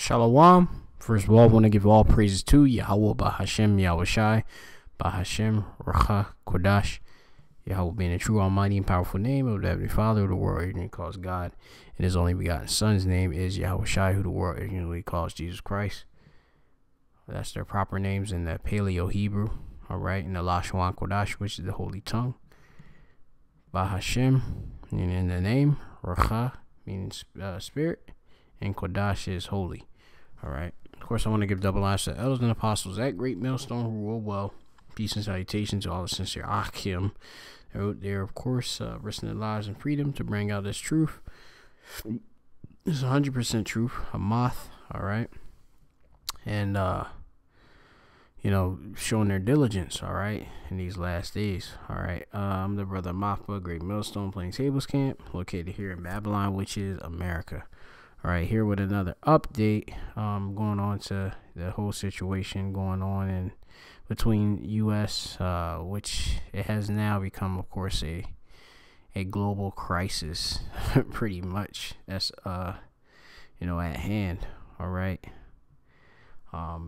Shalom. First of all, I want to give all praises to Yahweh Bahashem Yahushai, Bahashem Racha Kodash. Yahweh being a true, almighty, and powerful name of the Heavenly Father, who the world ignorantly calls God, and His only begotten Son's name is Yahushai, who the world ignorantly calls Jesus Christ. That's their proper names in the Paleo Hebrew, all right, in the Lashon Kodash, which is the Holy Tongue. Bahashem, meaning in the name, Racha means spirit, and Kodash is holy. All right. Of course, I want to give double honors to the elders and apostles at Great Millstone who rule well. Peace and salutation to all the sincere Achim. They're of course, risking their lives and freedom to bring out this truth. This is 100% truth. A moth. All right. And, showing their diligence. All right. In these last days. All right. I'm the brother Mafba, Great Millstone Playing Tables Camp, located here in Babylon, which is America. All right, here with another update, going on to the whole situation going on in between U.S., which it has now become, of course, a global crisis, pretty much. That's at hand. All right,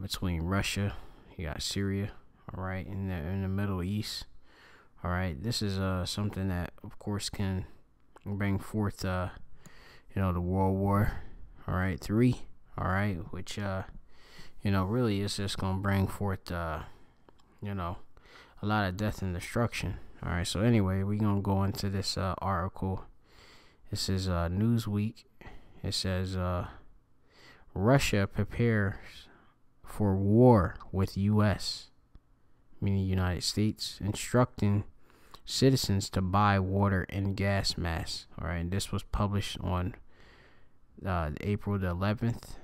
between Russia, you got Syria, all right, in the Middle East. All right, this is something that, of course, can bring forth the World War, all right, 3, all right, which, really is just going to bring forth, a lot of death and destruction. All right, so anyway, we're going to go into this article. This is Newsweek. It says, Russia prepares for war with U.S., meaning United States, instructing citizens to buy water and gas masks. All right, and this was published on April the 11th.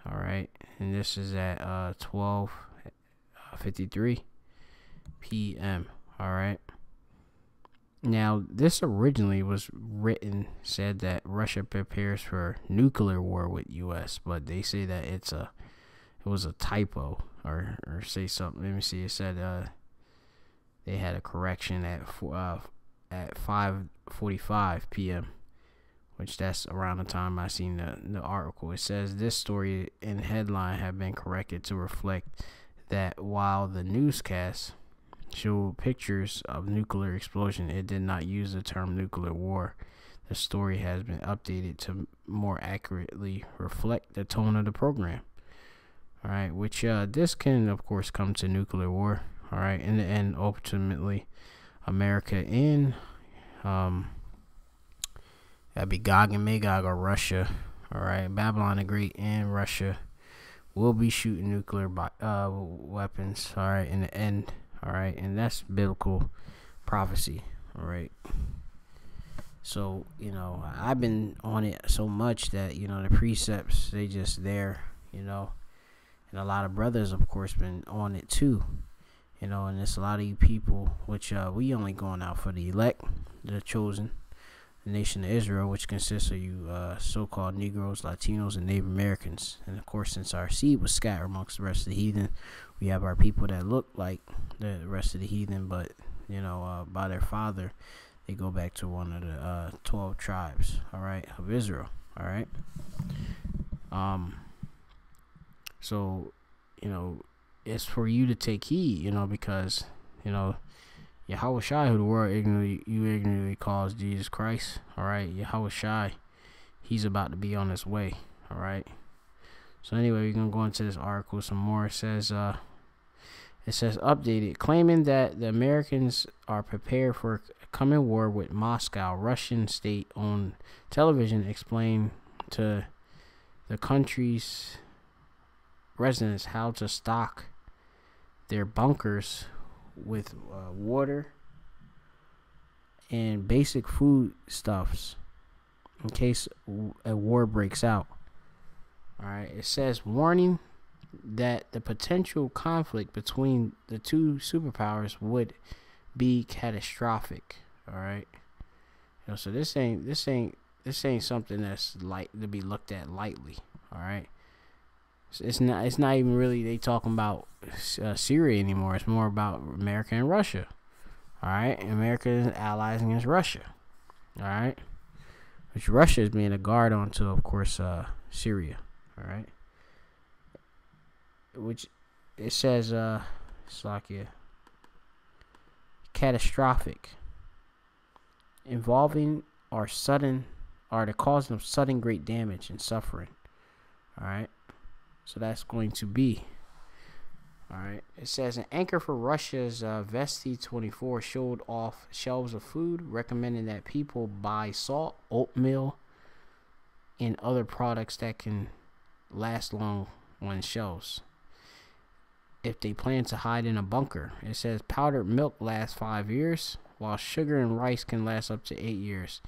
All right, and this is at 12:53 p.m. All right. Now, this originally was said that Russia prepares for nuclear war with U.S., but they say that it was a typo or say something. Let me see. It said they had a correction at 5:45 p.m., which that's around the time I seen the article. It says this story and headline have been corrected to reflect that while the newscast showed pictures of nuclear explosion, it did not use the term nuclear war. The story has been updated to more accurately reflect the tone of the program. All right, which this can, of course, come to nuclear war. All right, in the end, ultimately, America and that'd be Gog and Magog or Russia. All right, Babylon the Great and Russia will be shooting nuclear weapons. All right, in the end. All right, and that's biblical prophecy. All right. So I've been on it so much that the precepts, they just there. And a lot of brothers, of course, been on it too. And there's a lot of you people, which we only going out for the elect, the chosen, the nation of Israel, which consists of you so-called Negroes, Latinos, and Native Americans. And of course, since our seed was scattered amongst the rest of the heathen, we have our people that look like the rest of the heathen, but by their father, they go back to one of the 12 tribes, all right, of Israel. All right. So it's for you to take heed, because Yahushai, who the world ignorantly calls Jesus Christ. All right, Yahushai, he's about to be on his way. All right. So anyway, we're gonna go into this article some more. It says updated, claiming that the Americans are prepared for a coming war with Moscow. Russian state-owned television explained to the country's residents how to stock their bunkers with water and basic food stuffs in case a war breaks out. All right, it says warning that the potential conflict between the two superpowers would be catastrophic. All right, so this ain't something that's light to be looked at lightly. All right. It's not even really they talking about Syria anymore. It's more about America and Russia. All right, America is allies against Russia. All right, which Russia is being a guard onto, of course, Syria. All right, which it says it's like catastrophic, involving or sudden, or the cause of sudden great damage and suffering. All right, so that's going to be. All right, it says an anchor for Russia's Vesti-24 showed off shelves of food, recommending that people buy salt, oatmeal, and other products that can last long on shelves if they plan to hide in a bunker. It says powdered milk lasts 5 years, while sugar and rice can last up to 8 years.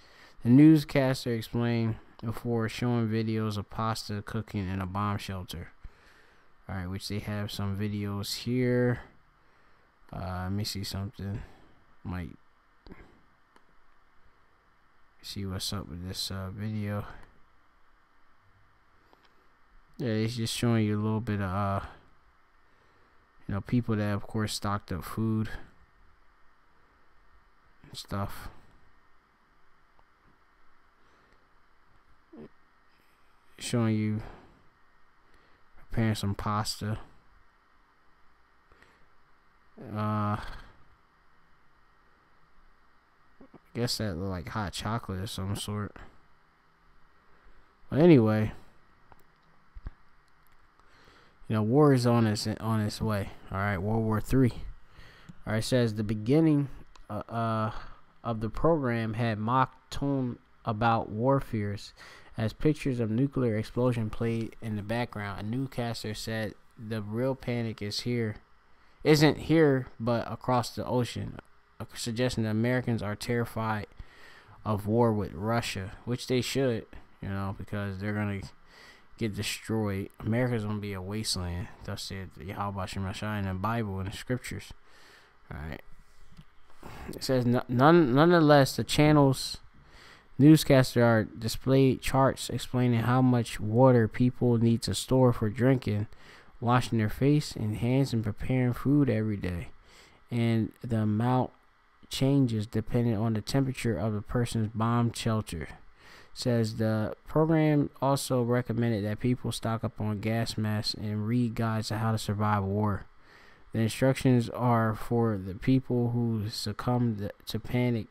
The newscaster explained before showing videos of pasta cooking in a bomb shelter. All right, which they have some videos here. Let me see something. Might see what's up with this video. Yeah, it's just showing you a little bit of people that of course stocked up food and stuff. Showing you preparing some pasta. I guess that look like hot chocolate of some sort. But anyway, war is on its way. All right, World War III. All right, it says the beginning of the program had mock tone about war fears, as pictures of nuclear explosion played in the background. A newscaster said the real panic isn't here, but across the ocean, suggesting that Americans are terrified of war with Russia, which they should, because they're gonna get destroyed. America's gonna be a wasteland. Thus said Yahweh Shemashai in the Bible and the scriptures. All right. It says nonetheless, the channel's newscaster are displayed charts explaining how much water people need to store for drinking, washing their face and hands, and preparing food every day, and the amount changes depending on the temperature of the person's bomb shelter. Says the program also recommended that people stock up on gas masks and read guides on how to survive war. The instructions are for the people who succumb to panic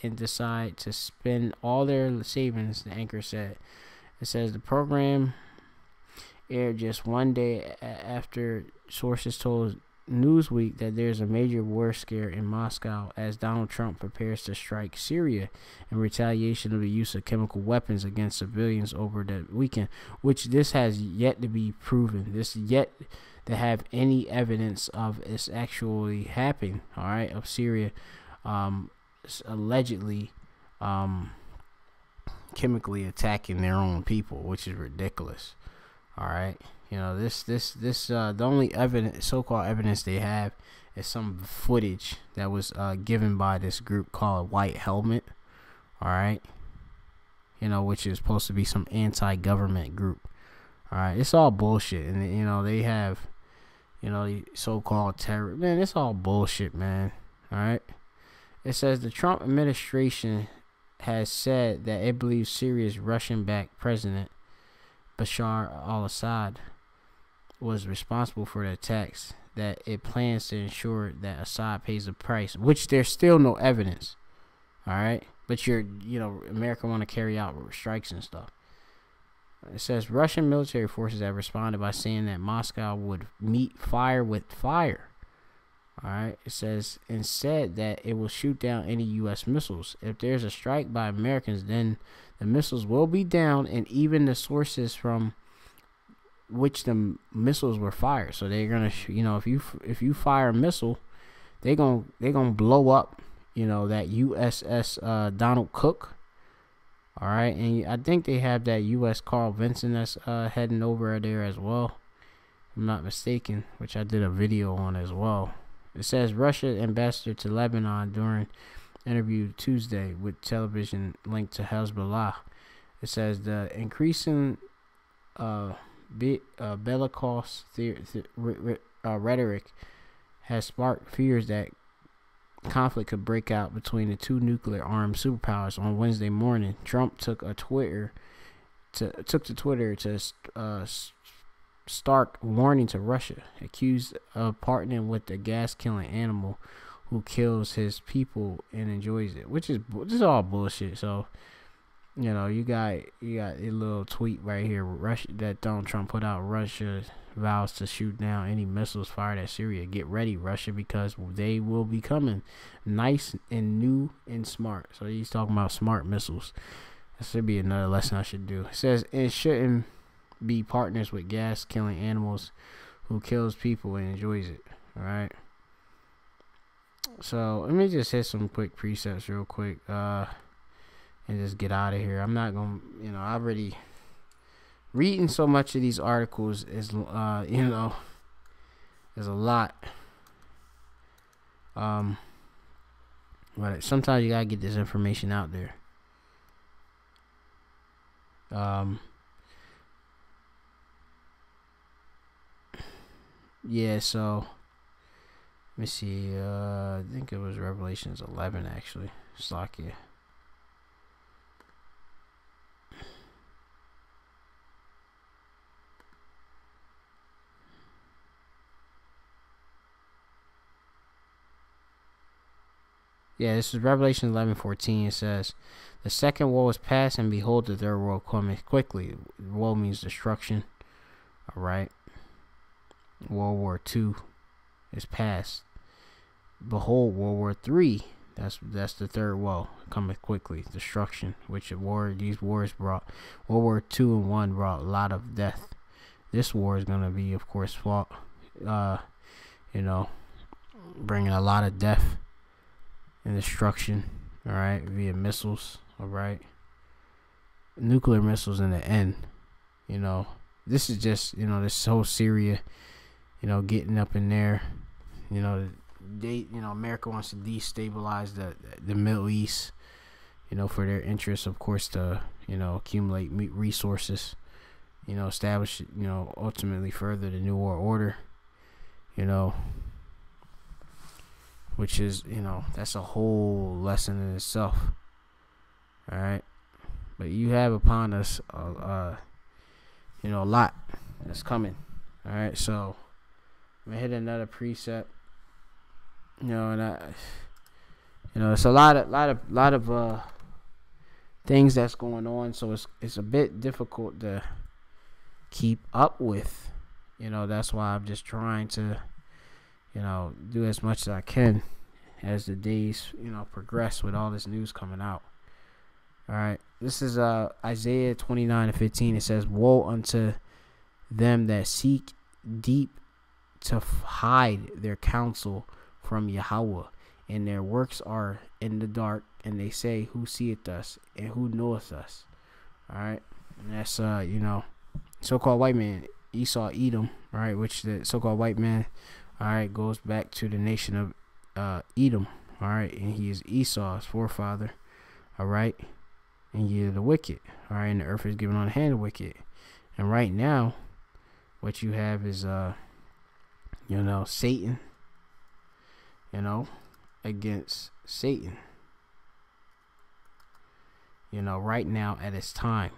and decide to spend all their savings, the anchor said. It says the program aired just one day after sources told Newsweek that there's a major war scare in Moscow as Donald Trump prepares to strike Syria in retaliation of the use of chemical weapons against civilians over the weekend, which this has yet to be proven. This yet to have any evidence of this actually happening, all right, of Syria allegedly chemically attacking their own people, which is ridiculous. All right, the only evidence, so-called evidence they have is some footage that was given by this group called White Helmet. All right, which is supposed to be some anti-government group. All right, it's all bullshit, and they have so-called terror. Man, it's all bullshit, man. All right. It says the Trump administration has said that it believes Syria's Russian-backed president Bashar al-Assad was responsible for the attacks, that it plans to ensure that Assad pays the price, which there's still no evidence. All right, but America want to carry out strikes and stuff. It says Russian military forces have responded by saying that Moscow would meet fire with fire. All right, it says and said that it will shoot down any U.S. missiles. If there's a strike by Americans, then the missiles will be down, and even the sources from which the missiles were fired. So they're gonna, if you fire a missile, they're gonna blow up, that USS Donald Cook. All right, and I think they have that U.S. Carl Vinson that's heading over there as well, if I'm not mistaken, which I did a video on as well. It says Russia ambassador to Lebanon during interview Tuesday with television linked to Hezbollah. It says the increasing bellicose rhetoric has sparked fears that conflict could break out between the two nuclear-armed superpowers. On Wednesday morning, Trump took to Twitter to stark warning to Russia, accused of partnering with the gas-killing animal who kills his people and enjoys it, which is all bullshit. So, you got a little tweet right here. Russia, that Donald Trump put out. Russia vows to shoot down any missiles fired at Syria. Get ready, Russia, because they will be coming. Nice and new and smart. So he's talking about smart missiles. That should be another lesson I should do. It says it shouldn't be partners with gas killing animals who kills people and enjoys it. All right. So let me just hit some quick precepts real quick, and just get out of here. I'm not gonna, I already reading so much of these articles is, there's a lot. But sometimes you gotta get this information out there. Yeah, so let me see. I think it was Revelations 11 actually. Slakia. Yeah, this is Revelation 11:14. It says, "The second woe is past, and behold, the third woe cometh quickly." Woe means destruction. All right. World War II is past. Behold, World War III. That's the third woe cometh quickly, destruction. Which these wars brought. World War II and I brought a lot of death. This war is gonna be, of course, fought. Bringing a lot of death and destruction, all right, via missiles, all right, nuclear missiles in the end. This is just, this whole Syria, getting up in there, America wants to destabilize the Middle East, for their interests, of course, to, accumulate resources, establish, ultimately further the New World Order, which is, that's a whole lesson in itself. All right. But you have upon us, a lot that's coming. All right. So I'm going to hit another precept, and it's a lot of things that's going on. So it's a bit difficult to keep up with, that's why I'm just trying to, do as much as I can as the days, progress with all this news coming out. All right. This is Isaiah 29:15. It says, "Woe unto them that seek deep to hide their counsel from Yahweh, and their works are in the dark, and they say, who seeth us, and who knoweth us?" All right. And that's, so-called white man, Esau, Edom, right, which the so-called white man, all right, goes back to the nation of Edom, all right, and he is Esau's forefather, all right, and ye are the wicked, all right, and the earth is given on the hand of the wicked. And right now, what you have is, Satan, against Satan, right now at its time.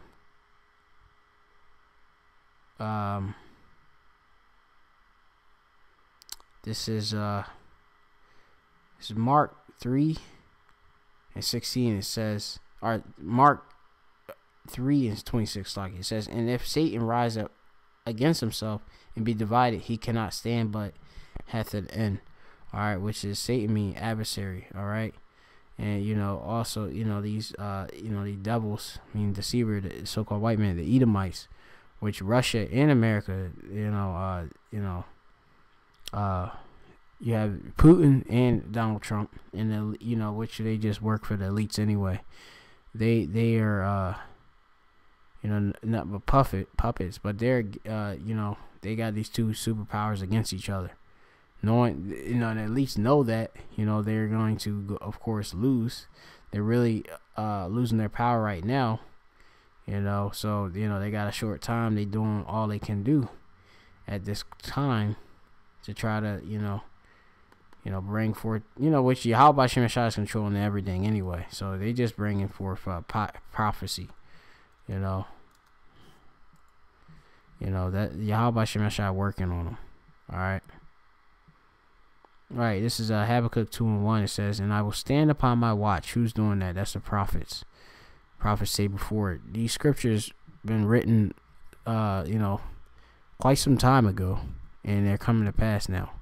This is Mark 3:16. It says, or Mark 3:26, like it says, "And if Satan rise up against himself and be divided, he cannot stand, but hath an end." All right, which is Satan mean adversary. All right, and also these these devils mean deceiver, the so-called white man, the Edomites, which Russia and America, you have Putin and Donald Trump, and which they just work for the elites anyway. They are not but puppets, but they're they got these two superpowers against each other. Knowing, and at least know that they're going to, of course, lose. They're really losing their power right now. So they got a short time. They doing all they can do at this time to try to bring forth, which Yahweh Shem Shah is controlling everything anyway. So they just bringing forth prophecy, You know, that Yahweh Shemeshai working on them. All right. All right, this is Habakkuk 2:1. It says, and I will stand upon my watch. Who's doing that? That's the prophets. Prophets say before it. These scriptures been written, you know, quite some time ago, and they're coming to pass now.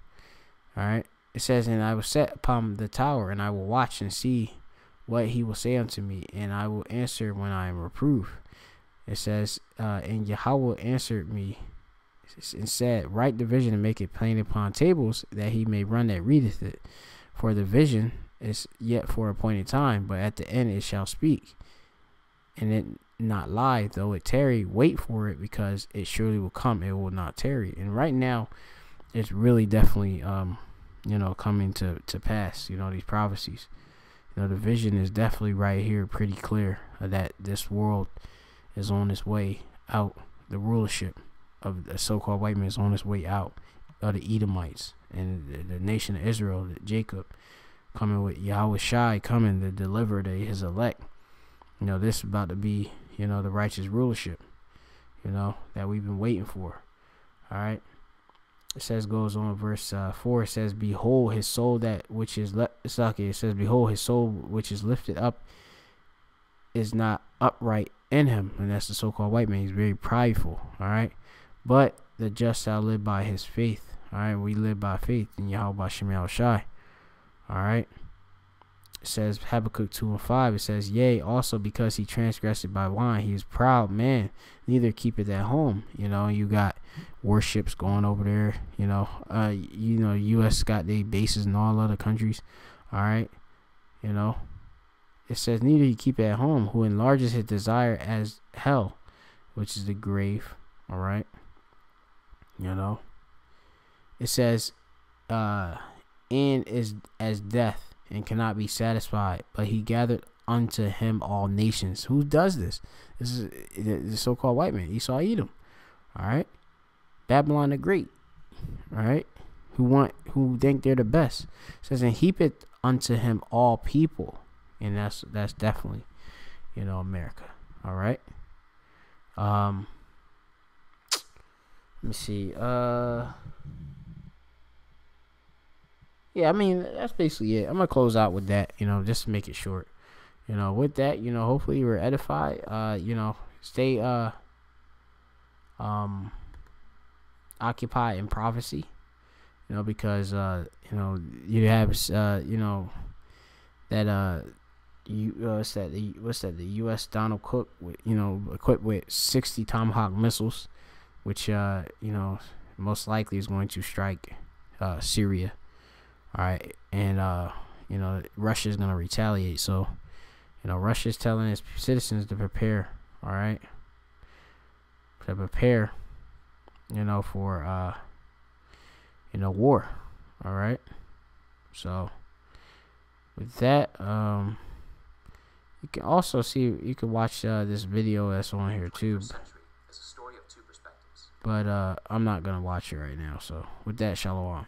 All right. It says, and I will set upon the tower, and I will watch and see what he will say unto me, and I will answer when I am reproved. It says, and Yahweh answered me and said, write the vision and make it plain upon tables, that he may run that readeth it. For the vision is yet for appointed time, but at the end it shall speak, and it not lie, though it tarry, wait for it, because it surely will come, it will not tarry. And right now, it's really definitely, you know, coming to pass, you know, these prophecies. You know, the vision is definitely right here, pretty clear, that this world is on its way out. The rulership of the so-called white man is on its way out of the Edomites and the nation of Israel, Jacob, coming with Yahweh Shai, coming to deliver his elect. You know, this is about to be, you know, the righteous rulership, you know, that we've been waiting for. All right. It says, goes on, verse 4, it says, behold, his soul that which is it says, behold, his soul which is lifted up is not upright in him. And that's the so-called white man. He's very prideful. All right. But the just shall live by his faith. All right. We live by faith in Yahweh Shemel Shai. All right. It says, Habakkuk 2:5, it says, yea, also because he transgressed by wine, he is proud man, neither keepeth at home. You know, you got warships going over there. You know, U.S. got their bases in all other countries. All right. You know, it says, neither he keep at home, who enlarges his desire as hell, which is the grave. All right. You know, it says, and is as death, and cannot be satisfied, but he gathered unto him all nations. Who does this? This is the so-called white man, Esau, Edom. All right. Babylon the Great. All right. Who think they're the best. It says, and heap it unto him all people. And that's definitely, you know, America. All right. Let me see. Yeah, I mean, that's basically it. I'm going to close out with that, you know, just to make it short. You know, with that, you know, hopefully you were edified. You know, stay occupied in prophecy, you know, because, you know, you have, you know, that, the U.S. Donald Cook, with, you know, equipped with 60 Tomahawk missiles, which, you know, most likely is going to strike Syria. All right, and you know, Russia is gonna retaliate. So, you know, Russia is telling its citizens to prepare. All right, to prepare, you know, for you know, war. All right. So, with that, you can also see, you can watch this video that's on here too. But I'm not gonna watch it right now. So, with that, shalom.